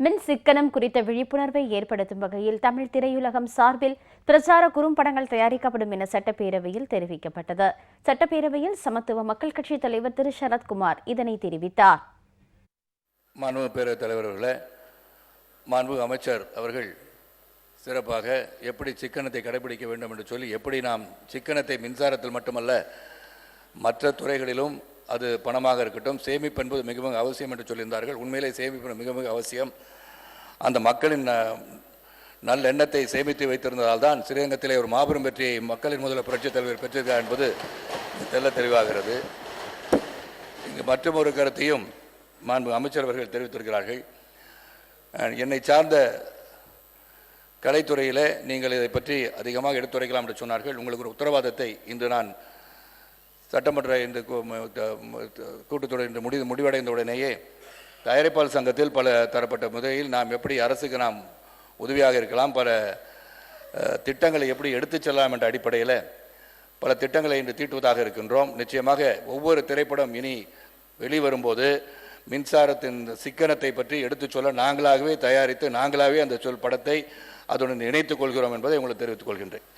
மின் சிக்கனம் குறித்த விழிப்புணர்வை ஏற்படுத்தும் வகையில் தமிழ் திரையுலகம் சார்பில் பிரச்சார குறும்படங்கள் தயாரிக்கப்படும் என சட்டப்பேரவையில் தெரிவிக்கப்பட்டது. சட்டப்பேரவையில் சமத்துவ மக்கள் கட்சி தலைவர் திரு சரத்குமார் இதனை தெரிவித்தார். மாண்புமிகு பேரவைத் தலைவர் அவர்களே, மாண்புமிகு அமைச்சர் அவர்கள் சிறப்பாக எப்படி சிக்கனத்தை கடைபிடிக்க வேண்டும் என்று சொல்லி, எப்படி நாம் சிக்கனத்தை மின்சாரத்தில் மட்டுமல்ல மற்ற துறைகளிலும் அது பணமாக இருக்கட்டும் சேமிப்பு என்பது மிக மிக அவசியம் என்று சொல்லியிருந்தார்கள். உண்மையிலே சேமிப்பு மிக மிக அவசியம். அந்த மக்களின் நல்ல எண்ணத்தை சேமித்து வைத்திருந்ததால் தான் ஸ்ரீரங்கத்திலே ஒரு மாபெரும் வெற்றியை மக்களின் முதல்வர் புரட்சித் தலைவர் பெற்றிருக்கிறார் என்பது தெல்ல தெளிவாகிறது. இங்கு மற்றும் ஒரு கருத்தையும் மாண்பு அமைச்சர் அவர்கள் தெரிவித்திருக்கிறார்கள். என்னை சார்ந்த கலைத்துறையில் நீங்கள் இதை பற்றி அதிகமாக எடுத்துரைக்கலாம் என்று சொன்னார்கள். உங்களுக்கு ஒரு உத்தரவாதத்தை இன்று நான் சட்டமன்ற இந்த கூட்டத்தொடர் இன்று முடிவடைந்த உடனேயே தயாரிப்பாளர் சங்கத்தில் பல தரப்பட்ட முறையில் நாம் எப்படி அரசுக்கு நாம் உதவியாக இருக்கலாம், பல திட்டங்களை எப்படி எடுத்துச் செல்லலாம் என்ற அடிப்படையில் பல திட்டங்களை இன்று தீட்டுவதாக இருக்கின்றோம். நிச்சயமாக ஒவ்வொரு திரைப்படம் இனி வெளிவரும்போது மின்சாரத்தின் சிக்கனத்தை பற்றி எடுத்துச் சொல்ல நாங்களாகவே தயாரித்து நாங்களாகவே அந்த படத்தை அதனுடன் இணைத்துக் கொள்கிறோம் என்பதை உங்களுக்கு தெரிவித்துக் கொள்கின்றேன்.